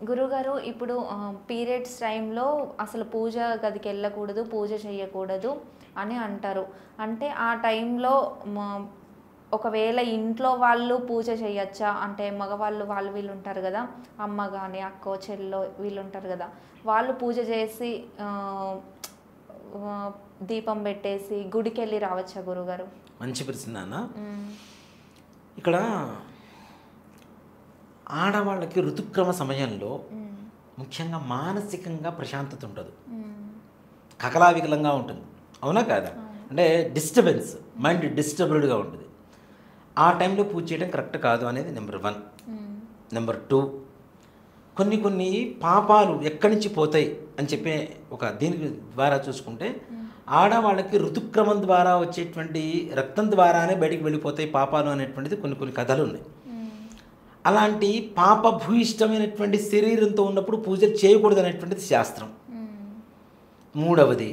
గురుగారు ఇప్పుడు పీరియడ్స్ టైంలో అసలు పూజ గదికి వెళ్ళకూడదు, పూజ చేయకూడదు అని అంటారు. అంటే ఆ టైంలో ఒకవేళ ఇంట్లో వాళ్ళు పూజ చేయొచ్చా? అంటే మగవాళ్ళు వాళ్ళు వీళ్ళు ఉంటారు కదా, అమ్మ కానీ అక్కో చెల్లో వీళ్ళు ఉంటారు కదా, వాళ్ళు పూజ చేసి దీపం పెట్టేసి గుడికి వెళ్ళి రావచ్చా గురుగారు? మంచి ప్రశ్న నాన్న. ఇక్కడ ఆడవాళ్ళకి ఋతుక్రమ సమయంలో ముఖ్యంగా మానసికంగా ప్రశాంతత ఉండదు, కకలావికలంగా ఉంటుంది. అవునా కాదా? అంటే డిస్టర్బెన్స్, మైండ్ డిస్టర్బ్డ్గా ఉంటుంది. ఆ టైంలో పూజ చేయడం కరెక్ట్ కాదు అనేది నెంబర్ 1. నెంబర్ 2, కొన్ని పాపాలు ఎక్కడి నుంచి పోతాయి అని చెప్పే ఒక దీని ద్వారా చూసుకుంటే ఆడవాళ్ళకి ఋతుక్రమం ద్వారా వచ్చేటువంటి రక్తం ద్వారానే బయటికి వెళ్ళిపోతాయి పాపాలు అనేటువంటిది కొన్ని కథలు ఉన్నాయి. అలాంటి పాపభూయిష్టమైనటువంటి శరీరంతో ఉన్నప్పుడు పూజలు చేయకూడదు అనేటువంటిది శాస్త్రం. 3వది,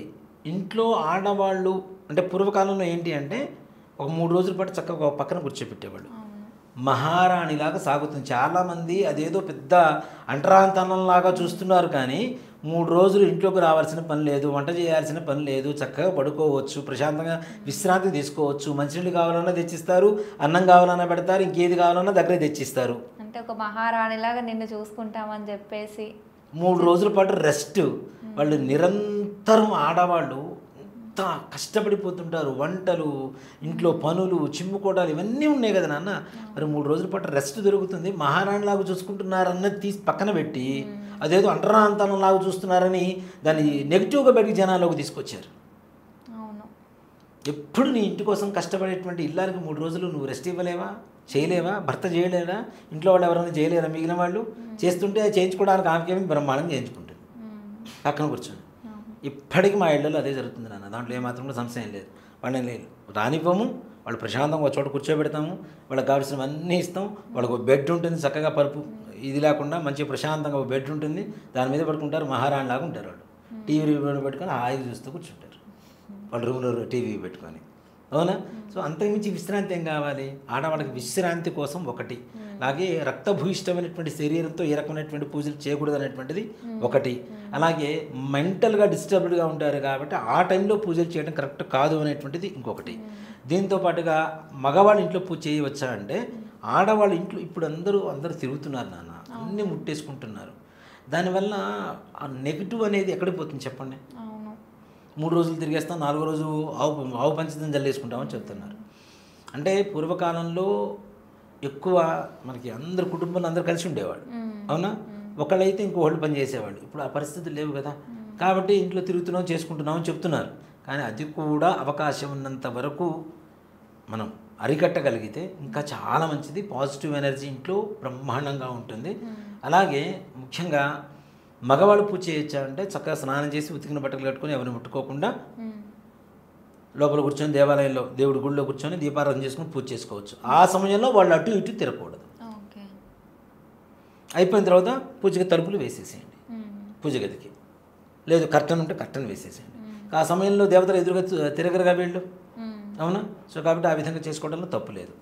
ఇంట్లో ఆడవాళ్ళు అంటే పూర్వకాలంలో ఏంటి అంటే ఒక 3 రోజుల పాటు చక్కగా ఒక పక్కన కూర్చోబెట్టేవాళ్ళు, మహారాణిలాగా సాగుతుంది. చాలామంది అదేదో పెద్ద అంటరాంతనంలాగా చూస్తున్నారు, కానీ 3 రోజులు ఇంట్లోకి రావాల్సిన పని లేదు, వంట చేయాల్సిన పని లేదు, చక్కగా పడుకోవచ్చు, ప్రశాంతంగా విశ్రాంతి తీసుకోవచ్చు. మంచినీళ్ళు కావాలన్నా తెచ్చిస్తారు, అన్నం కావాలన్నా పెడతారు, ఇంకేది కావాలన్నా దగ్గరే తెచ్చిస్తారు. అంటే ఒక మహారాణిలాగా నిన్ను చూసుకుంటామని చెప్పేసి 3 రోజుల పాటు రెస్ట్. వాళ్ళు నిరంతరం ఆడవాళ్ళు ఎంత కష్టపడిపోతుంటారు, వంటలు, ఇంట్లో పనులు, చిమ్ముకోవడాలు ఇవన్నీ ఉన్నాయి కదా నాన్న. మరి 3 రోజుల పాటు రెస్ట్ దొరుకుతుంది, మహారాణిలాగా చూసుకుంటున్నారన్నది తీసి పక్కన పెట్టి అదేదో అంటరాంతనంలాగా చూస్తున్నారని దాన్ని నెగిటివ్గా బయటికి జనాల్లోకి తీసుకొచ్చారు. ఎప్పుడు నీ ఇంటి కోసం కష్టపడేటువంటి ఇల్లానికి 3 రోజులు నువ్వు రెస్ట్ ఇవ్వలేవా, చేయలేవా? భర్త చేయలేరా? ఇంట్లో వాళ్ళు ఎవరైనా చేయలేరా? మిగిలిన వాళ్ళు చేస్తుంటే చేయించుకోవడానికి ఆమెకేమి బ్రహ్మాండంగా చేయించుకుంటుంది పక్కన కూర్చొని. ఇప్పటికీ మా ఇళ్ళలో అదే జరుగుతుంది నాన్న, దాంట్లో ఏమాత్రం కూడా సంశయం లేదు. వాళ్ళని రానివ్వము, వాళ్ళు ప్రశాంతంగా ఒక చోట కూర్చోబెడతాము, వాళ్ళకి కావాల్సినవన్నీ ఇస్తాం. వాళ్ళకు ఒక బెడ్ ఉంటుంది, చక్కగా పరుపు ఇది లేకుండా మంచి ప్రశాంతంగా ఒక బెడ్ ఉంటుంది, దాని మీద పడుకుంటారు, మహారాణిలాగా ఉంటారు. వాళ్ళు టీవీ పెట్టుకొని హాయిగా చూస్తూ కూర్చుంటారు, వాళ్ళ రూమ్లో టీవీ పెట్టుకొని. అవునా? సో అంతకుమించి విశ్రాంతి ఏం కావాలి? ఆడవాళ్ళకి విశ్రాంతి కోసం ఒకటి, అలాగే రక్తభూయిష్టమైనటువంటి శరీరంతో ఏ రకమైనటువంటి పూజలు చేయకూడదు అనేటువంటిది ఒకటి, అలాగే మెంటల్గా డిస్టర్బ్డ్గా ఉంటారు కాబట్టి ఆ టైంలో పూజలు చేయడం కరెక్ట్ కాదు అనేటువంటిది ఇంకొకటి. దీంతో పాటుగా మగవాళ్ళ ఇంట్లో పూజ చేయవచ్చా అంటే, ఆడవాళ్ళ ఇంట్లో ఇప్పుడు అందరూ తిరుగుతున్నారు నాన్న, అన్నీ ముట్టేసుకుంటున్నారు. దానివల్ల ఆ నెగిటివ్ అనేది ఎక్కడికి పోతుంది చెప్పండి? 3 రోజులు తిరిగేస్తాం, 4వ రోజు ఆవు పంచదని జల్లేసుకుంటామని చెప్తున్నారు. అంటే పూర్వకాలంలో ఎక్కువ మనకి అందరు కుటుంబంలో అందరూ కలిసి ఉండేవాళ్ళు. అవునా? ఒకళ్ళైతే ఇంకొకళ్ళు పని చేసేవాళ్ళు. ఇప్పుడు ఆ పరిస్థితులు లేవు కదా, కాబట్టి ఇంట్లో తిరుగుతున్నాం, చేసుకుంటున్నాం అని చెప్తున్నారు. కానీ అది కూడా అవకాశం ఉన్నంత వరకు మనం అరికట్టగలిగితే ఇంకా చాలా మంచిది. పాజిటివ్ ఎనర్జీ ఇంట్లో బ్రహ్మాండంగా ఉంటుంది. అలాగే ముఖ్యంగా మగవాళ్ళు పూజ చేయొచ్చా అంటే, చక్కగా స్నానం చేసి ఉతికిన బట్టలు కట్టుకొని ఎవరిని ముట్టుకోకుండా లోపల కూర్చొని దేవాలయంలో దేవుడి గుడిలో కూర్చొని దీపారాధన చేసుకుని పూజ చేసుకోవచ్చు. ఆ సమయంలో వాళ్ళు అటు ఇటు తిరగకూడదు. అయిపోయిన తర్వాత పూజకి తలుపులు వేసేసేయండి, పూజ గదికి. లేదు కర్టన్ ఉంటే కర్టన్ వేసేసేయండి. ఆ సమయంలో దేవతలు ఎదురుగా తిరగరుగా వీళ్ళు. అవునా? సో కాబట్టి ఆ విధంగా చేసుకోవడంలో తప్పు లేదు.